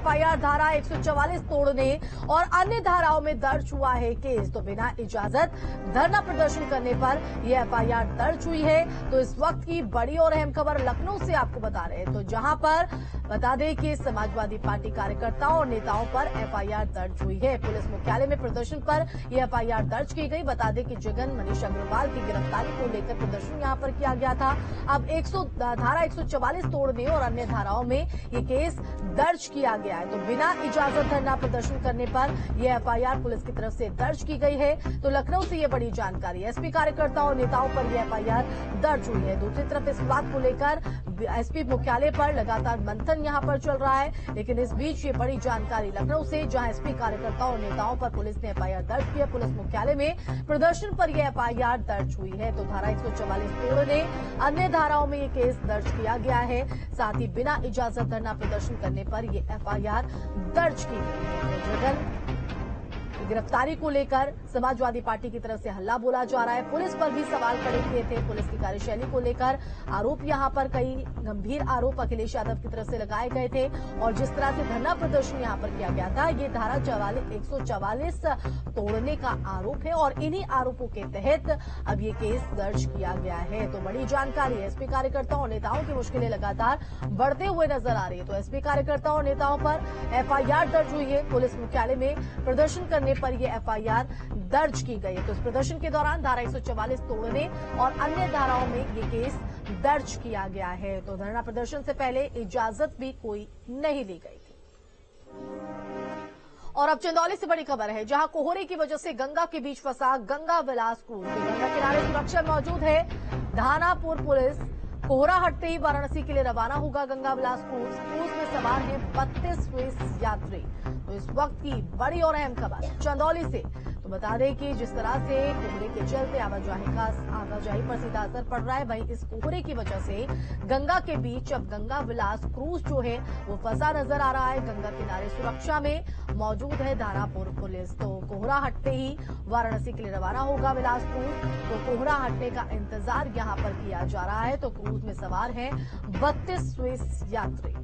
FIR धारा 144 तोड़ने और अन्य धाराओं में दर्ज हुआ है केस। तो बिना इजाजत धरना प्रदर्शन करने पर यह एफआईआर दर्ज हुई है। तो इस वक्त की बड़ी और अहम खबर लखनऊ से आपको बता रहे हैं, तो जहां पर बता दें कि समाजवादी पार्टी कार्यकर्ताओं और नेताओं पर एफआईआर दर्ज हुई है। पुलिस मुख्यालय में प्रदर्शन पर यह एफआईआर दर्ज की गई। बता दें कि जगन मनीष अग्रवाल की गिरफ्तारी को लेकर प्रदर्शन यहां पर किया गया था। अब धारा 144 तोड़ने और अन्य धाराओं में ये केस दर्ज किया गया है। तो बिना इजाजत धरना प्रदर्शन करने पर यह एफआईआर पुलिस की तरफ से दर्ज की गई है। तो लखनऊ से यह बड़ी जानकारी। एसपी कार्यकर्ताओं और नेताओं पर यह एफआईआर दर्ज हुई है। दूसरी तरफ इस बात को लेकर एसपी मुख्यालय पर लगातार मंथन यहां पर चल रहा है, लेकिन इस बीच ये बड़ी जानकारी लखनऊ से, जहां एसपी कार्यकर्ताओं और नेताओं पर पुलिस ने एफआईआर दर्ज की है। पुलिस मुख्यालय में प्रदर्शन पर यह एफआईआर दर्ज हुई है। तो धारा 144 तोड़ने अन्य धाराओं में ये केस दर्ज किया गया है। साथ ही बिना इजाजत धरना प्रदर्शन करने पर यह एफआईआर दर्ज की गई है। जगन गिरफ्तारी को लेकर समाजवादी पार्टी की तरफ से हल्ला बोला जा रहा है। पुलिस पर भी सवाल खड़े किए थे। पुलिस की कार्यशैली को लेकर आरोप यहां पर कई गंभीर आरोप अखिलेश यादव की तरफ से लगाए गए थे और जिस तरह से धरना प्रदर्शन यहां पर किया गया था, ये धारा 144 तोड़ने का आरोप है और इन्हीं आरोपों के तहत अब ये केस दर्ज किया गया है। तो बड़ी जानकारी है। एसपी कार्यकर्ताओं और नेताओं की मुश्किलें लगातार बढ़ते हुए नजर आ रही है। तो एसपी कार्यकर्ताओं और नेताओं पर एफआईआर दर्ज हुई है। पुलिस मुख्यालय में प्रदर्शन करने पर यह एफआईआर दर्ज की गई है। तो इस प्रदर्शन के दौरान धारा 144 तोड़ने और अन्य धाराओं में ये केस दर्ज किया गया है। तो धरना प्रदर्शन से पहले इजाजत भी कोई नहीं ली गई थी। और अब चंदौली से बड़ी खबर है, जहां कोहरे की वजह से गंगा के बीच फंसा गंगा विलास क्रूज। गंगा किनारे सुरक्षा मौजूद है। धानापुर पुलिस कोहरा हटते ही वाराणसी के लिए रवाना होगा गंगा विलास क्रूज। क्रूज में सवार हैं 32 स्विस यात्री। तो इस वक्त की बड़ी और अहम खबर चंदौली से। तो बता दें कि जिस तरह से कोहरे के चलते आवाजाही पर सीधा असर पड़ रहा है, वहीं इस कोहरे की वजह से गंगा के बीच अब गंगा विलास क्रूज जो है वो फंसा नजर आ रहा है। गंगा किनारे सुरक्षा में मौजूद है धानापुर पुलिस। तो कोहरा हटते ही वाराणसी के लिए रवाना होगा विलास क्रूज। तो कोहरा हटने का इंतजार यहां पर किया जा रहा है। तो क्रूज में सवार हैं 32 स्विस यात्री।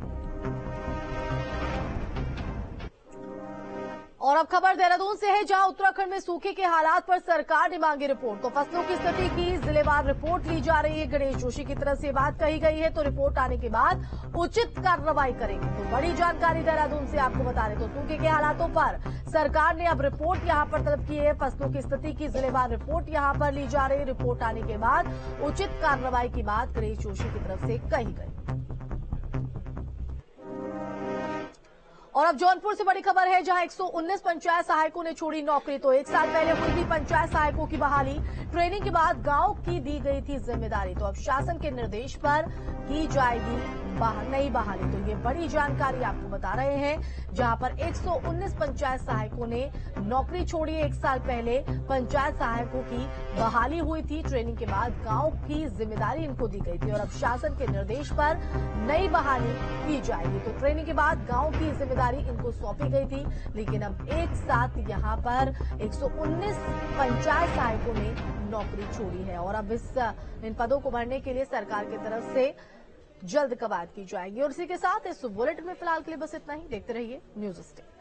और अब खबर देहरादून से है, जहां उत्तराखंड में सूखे के हालात पर सरकार ने मांगी रिपोर्ट। तो फसलों की स्थिति की जिलेवार रिपोर्ट ली जा रही है। गणेश जोशी की तरफ से बात कही गई है। तो रिपोर्ट आने के बाद उचित कार्रवाई करेंगे। तो बड़ी जानकारी देहरादून से आपको बता रहे। तो सूखे के हालातों पर सरकार ने अब रिपोर्ट यहां पर तलब की है। फसलों की स्थिति की जिलेवार रिपोर्ट यहां पर ली जा रही है। रिपोर्ट आने के बाद उचित कार्रवाई की बात गणेश जोशी की तरफ से कही गई। और अब जौनपुर से बड़ी खबर है, जहां 119 पंचायत सहायकों ने छोड़ी नौकरी। तो एक साल पहले हुई थी पंचायत सहायकों की बहाली। ट्रेनिंग के बाद गांव की दी गई थी जिम्मेदारी। तो अब शासन के निर्देश पर की जाएगी नई बहाली। तो ये बड़ी जानकारी आपको बता रहे हैं, जहां पर 119 पंचायत सहायकों ने नौकरी छोड़ी। एक साल पहले पंचायत सहायकों की बहाली हुई थी। ट्रेनिंग के बाद गांव की जिम्मेदारी इनको दी गई थी और अब शासन के निर्देश पर नई बहाली की जाएगी। तो ट्रेनिंग के बाद गांव की जिम्मेदारी इनको सौंपी गई थी, लेकिन अब एक साथ यहां पर 119 पंचायत सहायकों ने नौकरी छोड़ी है और अब इन पदों को भरने के लिए सरकार की तरफ से जल्द कवायद की जाएगी। और इसी के साथ इस बुलेटिन में फिलहाल के लिए बस इतना ही। देखते रहिए न्यूज़ स्टेट।